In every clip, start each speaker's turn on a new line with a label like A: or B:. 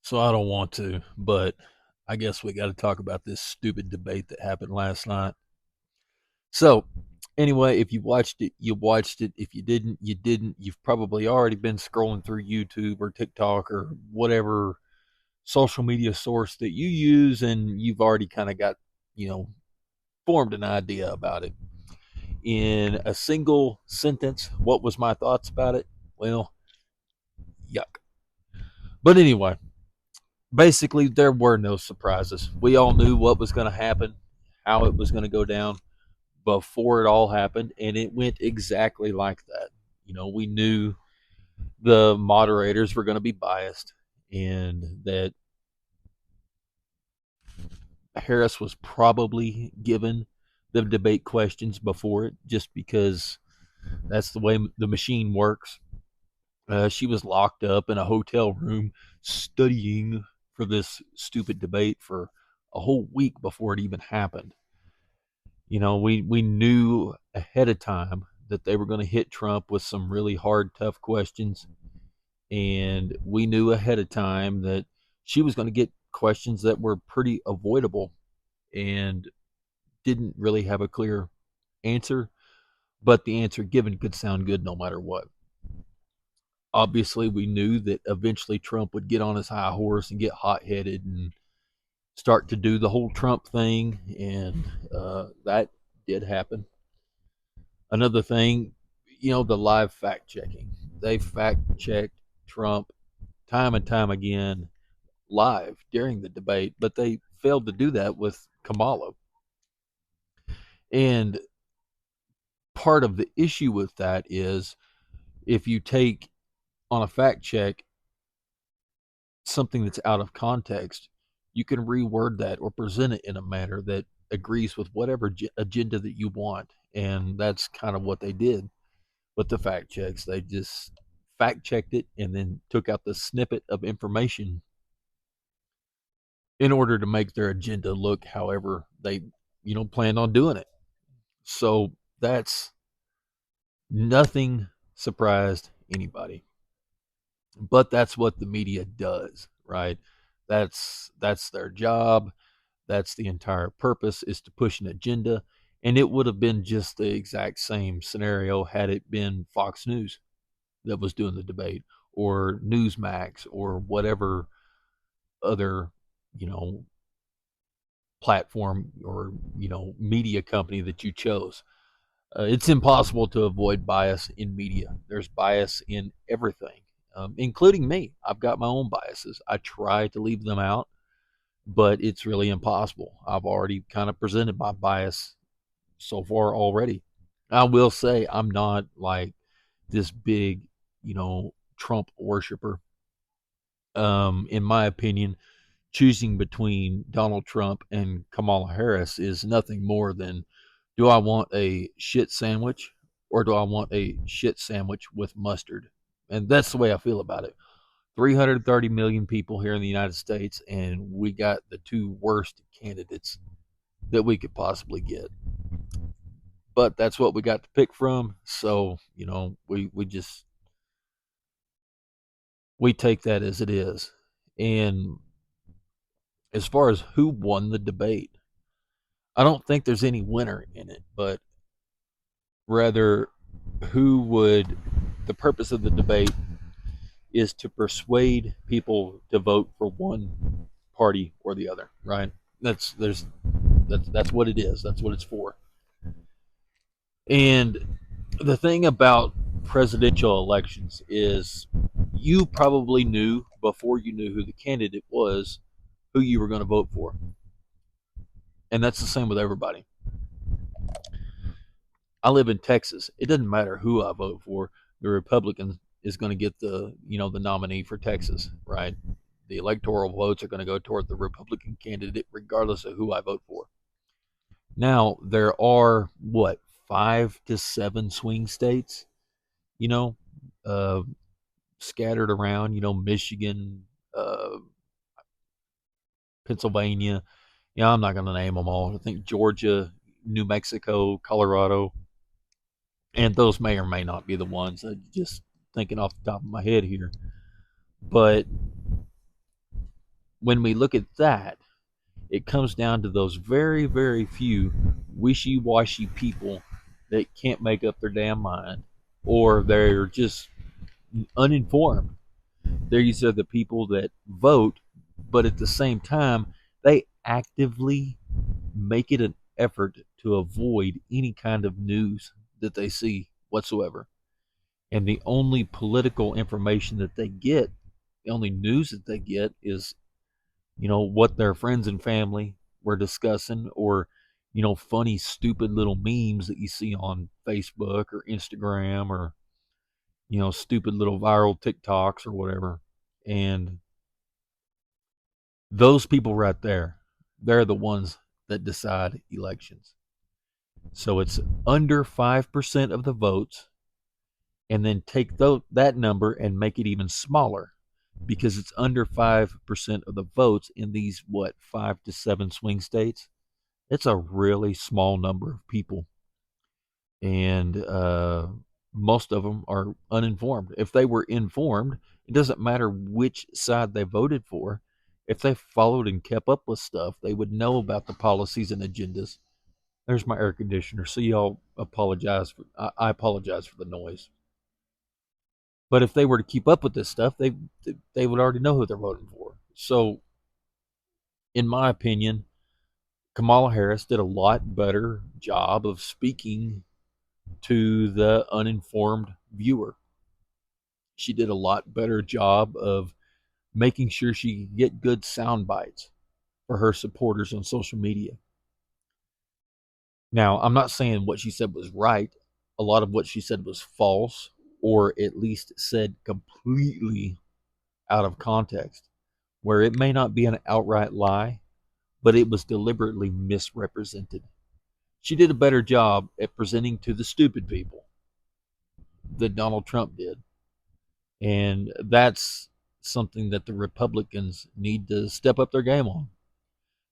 A: So I don't want to, but I guess we got to talk about this stupid debate that happened last night. So, anyway, if you watched it, you watched it. If you didn't, you didn't. You've probably already been scrolling through YouTube or TikTok or whatever social media source that you use, and you've already kind of got, you know, formed an idea about it. In a single sentence, what was my thoughts about it? Well, yuck. But anyway, basically, there were no surprises. We all knew what was going to happen, how it was going to go down before it all happened, and it went exactly like that. We knew the moderators were going to be biased and that Harris was probably given the debate questions before it just because that's the way the machine works. She was locked up in a hotel room studying for this stupid debate for a whole week before it even happened. We knew ahead of time that they were going to hit Trump with some really hard, tough questions. And we knew ahead of time that she was going to get questions that were pretty avoidable and didn't really have a clear answer, but the answer given could sound good no matter what. Obviously, we knew that eventually Trump would get on his high horse and get hot headed and start to do the whole Trump thing, and that did happen. Another thing, the live fact checking. They fact checked Trump time and time again live during the debate, but they failed to do that with Kamala. And part of the issue with that is if you take on a fact check something that's out of context, you can reword that or present it in a manner that agrees with whatever agenda that you want. And that's kind of what they did with the fact checks. They just fact checked it and then took out the snippet of information in order to make their agenda look however they, planned on doing it. So that's nothing surprised anybody. But that's what the media does, right? That's their job. That's the entire purpose is to push an agenda. And it would have been just the exact same scenario had it been Fox News that was doing the debate or Newsmax or whatever other, you know, platform or, media company that you chose. It's impossible to avoid bias in media. There's bias in everything, including me. I've got my own biases. I try to leave them out, but it's really impossible. I've already kind of presented my bias so far already. I will say I'm not like this big, Trump worshiper. In my opinion, choosing between Donald Trump and Kamala Harris is nothing more than, do I want a shit sandwich or do I want a shit sandwich with mustard? And that's the way I feel about it. 330 million people here in the United States, and we got the two worst candidates that we could possibly get. But that's what we got to pick from. So, we take that as it is. And as far as who won the debate, I don't think there's any winner in it, but rather who would the purpose of the debate is to persuade people to vote for one party or the other, right? That's what it is. That's what it's for. And the thing about presidential elections is you probably knew before you knew who the candidate was who you were going to vote for. And that's the same with everybody. I live in Texas. It doesn't matter who I vote for. The Republican is going to get the nominee for Texas, right? The electoral votes are going to go toward the Republican candidate regardless of who I vote for. Now, there are what, 5 to 7 swing states, you know, uh, scattered around, Michigan, Pennsylvania. Yeah, I'm not going to name them all. I think Georgia, New Mexico, Colorado, and those may or may not be the ones. Just thinking off the top of my head here, but when we look at that, it comes down to those very, very few wishy-washy people that can't make up their damn mind, or they're just uninformed. These are the people that vote, but at the same time, they actively make it an effort to avoid any kind of news that they see whatsoever. And the only political information that they get, the only news that they get is, what their friends and family were discussing, or, funny, stupid little memes that you see on Facebook or Instagram, or, stupid little viral TikToks or whatever. And those people right there, they're the ones that decide elections. So it's under 5% of the votes, and then take that number and make it even smaller, because it's under 5% of the votes in these, 5 to 7 swing states. It's a really small number of people. And most of them are uninformed. If they were informed, it doesn't matter which side they voted for. If they followed and kept up with stuff, they would know about the policies and agendas. There's my air conditioner. So y'all apologize I apologize for the noise. But if they were to keep up with this stuff, they would already know who they're voting for. So, in my opinion, Kamala Harris did a lot better job of speaking to the uninformed viewer. She did a lot better job of making sure she could get good sound bites for her supporters on social media. Now, I'm not saying what she said was right. A lot of what she said was false, or at least said completely out of context, where it may not be an outright lie, but it was deliberately misrepresented. She did a better job at presenting to the stupid people than Donald Trump did. And that's something that the Republicans need to step up their game on.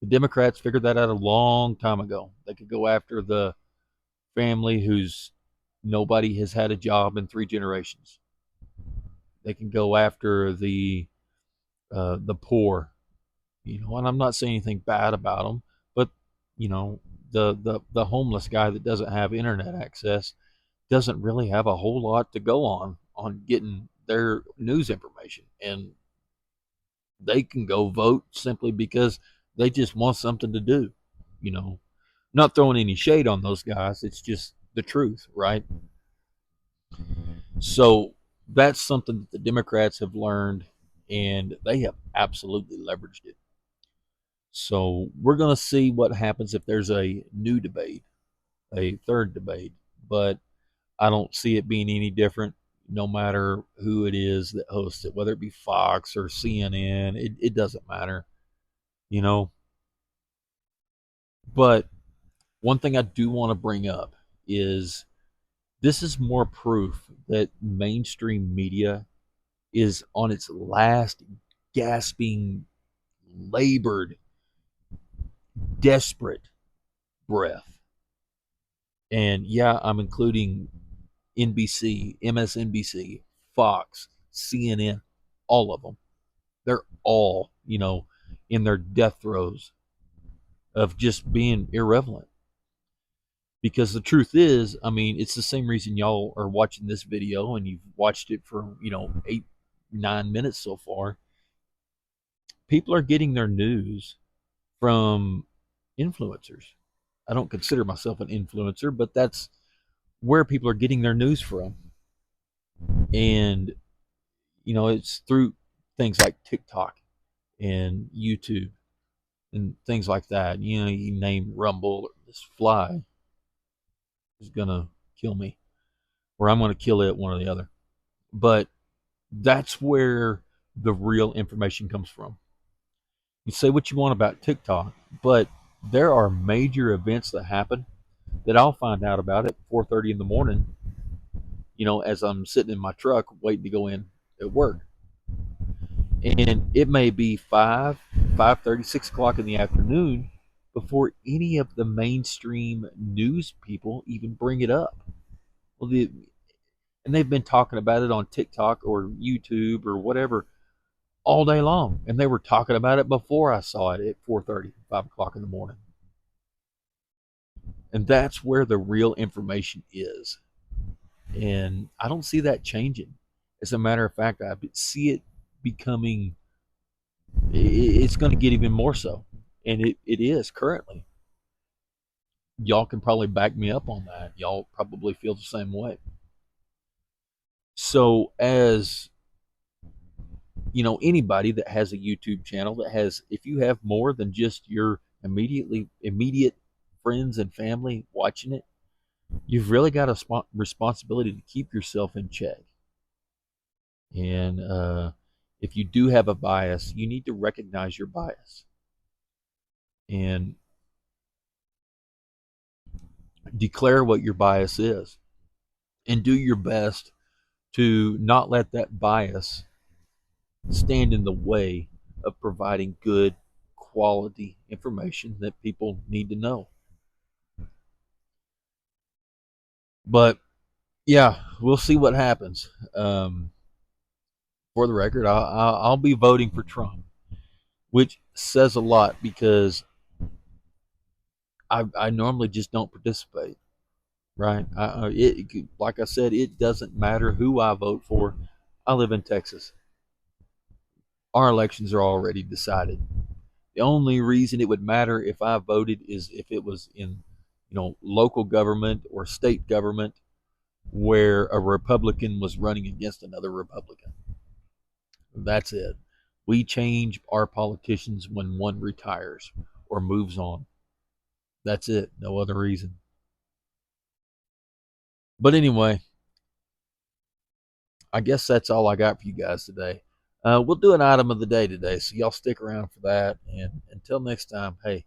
A: The Democrats figured that out a long time ago. They could go after the family whose nobody has had a job in 3 generations. They can go after the poor, and I'm not saying anything bad about them, but the homeless guy that doesn't have internet access doesn't really have a whole lot to go on getting their news information, and they can go vote simply because they just want something to do. You know, not throwing any shade on those guys. It's just the truth, right? So that's something that the Democrats have learned, and they have absolutely leveraged it. So we're going to see what happens if there's a new debate, a third debate. But I don't see it being any different, no matter who it is that hosts it, whether it be Fox or CNN. It doesn't matter, you know. But one thing I do want to bring up is this is more proof that mainstream media is on its last gasping, labored, desperate breath. And yeah, I'm including NBC, MSNBC, Fox, CNN, all of them. They're all, in their death throes of just being irrelevant. Because the truth is, I mean, it's the same reason y'all are watching this video and you've watched it for, 8, 9 minutes so far. People are getting their news from influencers. I don't consider myself an influencer, but that's where people are getting their news from. And, it's through things like TikTok and YouTube and things like that. You name Rumble, or this fly is going to kill me, or I'm going to kill it, one or the other. But that's where the real information comes from. You say what you want about TikTok, but there are major events that happen that I'll find out about at 4:30 in the morning, as I'm sitting in my truck waiting to go in at work. And it may be 5:30, 6 o'clock in the afternoon before any of the mainstream news people even bring it up. Well, and they've been talking about it on TikTok or YouTube or whatever all day long, and they were talking about it before I saw it at 4:30, 5 o'clock in the morning. And that's where the real information is. And I don't see that changing. As a matter of fact, I see it becoming, it's going to get even more so. And it is currently. Y'all can probably back me up on that. Y'all probably feel the same way. So, as you know, anybody that has a YouTube channel that has, if you have more than just your immediate friends and family watching it, you've really got a responsibility to keep yourself in check. And if you do have a bias, you need to recognize your bias and declare what your bias is, and do your best to not let that bias stand in the way of providing good quality information that people need to know. But yeah, we'll see what happens. For the record, I'll be voting for Trump, which says a lot because I normally just don't participate. Right? Like I said, it doesn't matter who I vote for. I live in Texas. Our elections are already decided. The only reason it would matter if I voted is if it was in, local government or state government where a Republican was running against another Republican. That's it. We change our politicians when one retires or moves on. That's it. No other reason. But anyway, I guess that's all I got for you guys today. We'll do an item of the day today, so y'all stick around for that. And until next time, hey,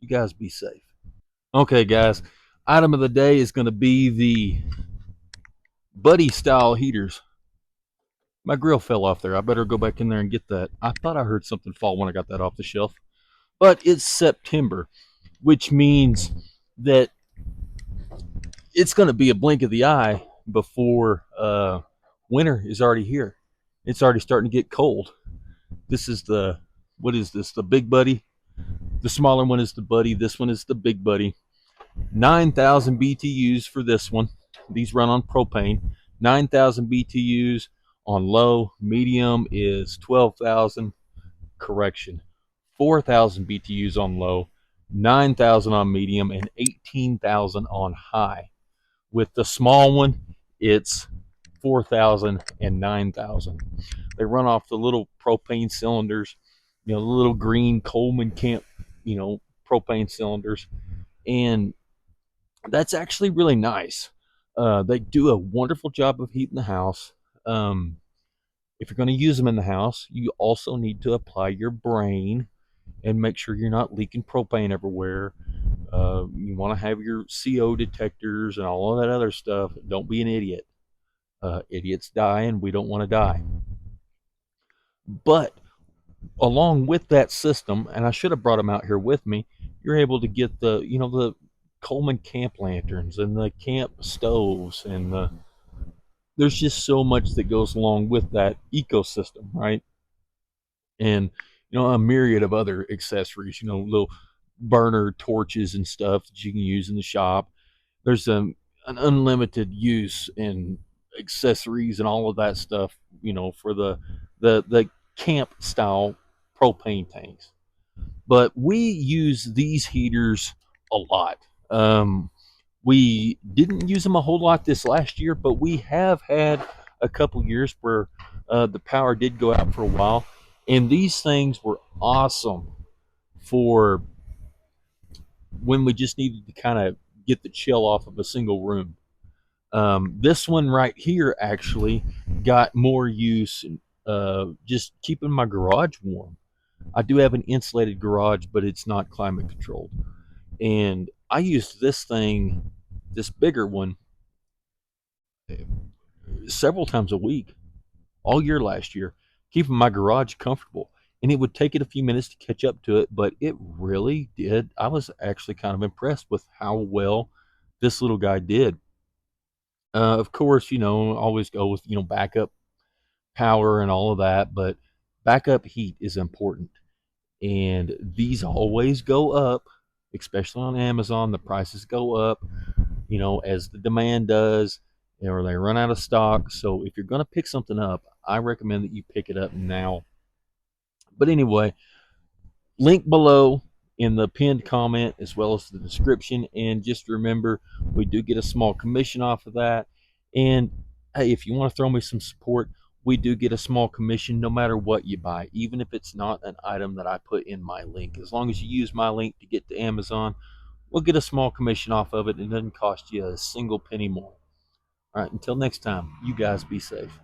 A: you guys be safe. Okay, guys, item of the day is going to be the buddy style heaters. My grill fell off there. I better go back in there and get that. I thought I heard something fall when I got that off the shelf. But it's September, which means that it's going to be a blink of the eye before winter is already here. It's already starting to get cold. This is what is this? The big buddy. The smaller one is the buddy. This one is the big buddy. 9,000 BTUs for this one. These run on propane. 9,000 BTUs on low. Medium is 12,000. Correction. 4,000 BTUs on low. 9,000 on medium and 18,000 on high. With the small one, it's 4,000 and 9,000. They run off the little propane cylinders, the little green Coleman Camp, propane cylinders. And that's actually really nice. They do a wonderful job of heating the house. If you're going to use them in the house, you also need to apply your brain and make sure you're not leaking propane everywhere. You want to have your CO detectors and all of that other stuff. Don't be an idiot. Idiots die, and we don't want to die. But along with that system, and I should have brought them out here with me, you're able to get the Coleman camp lanterns and the camp stoves, and there's just so much that goes along with that ecosystem, right? And a myriad of other accessories, little burner torches and stuff that you can use in the shop. There's an unlimited use in accessories and all of that stuff, for the camp style propane tanks. But we use these heaters a lot. We didn't use them a whole lot this last year, but we have had a couple years where the power did go out for a while, and these things were awesome for when we just needed to kind of get the chill off of a single room. This one right here actually got more use just keeping my garage warm. I do have an insulated garage, but it's not climate controlled. And I used this thing, this bigger one, several times a week, all year last year, keeping my garage comfortable. And it would take it a few minutes to catch up to it, but it really did. I was actually kind of impressed with how well this little guy did. Of course, always go with, backup power and all of that. But Backup heat is important, and these always go up, especially on Amazon. The prices go up, as the demand does, or they run out of stock. So if you're going to pick something up, I recommend that you pick it up now. But anyway, link below in the pinned comment as well as the description. And just remember, we do get a small commission off of that. And hey, if you want to throw me some support, we do get a small commission no matter what you buy, even if it's not an item that I put in my link. As long as you use my link to get to Amazon, we'll get a small commission off of it. It doesn't cost you a single penny more. All right, until next time, you guys be safe.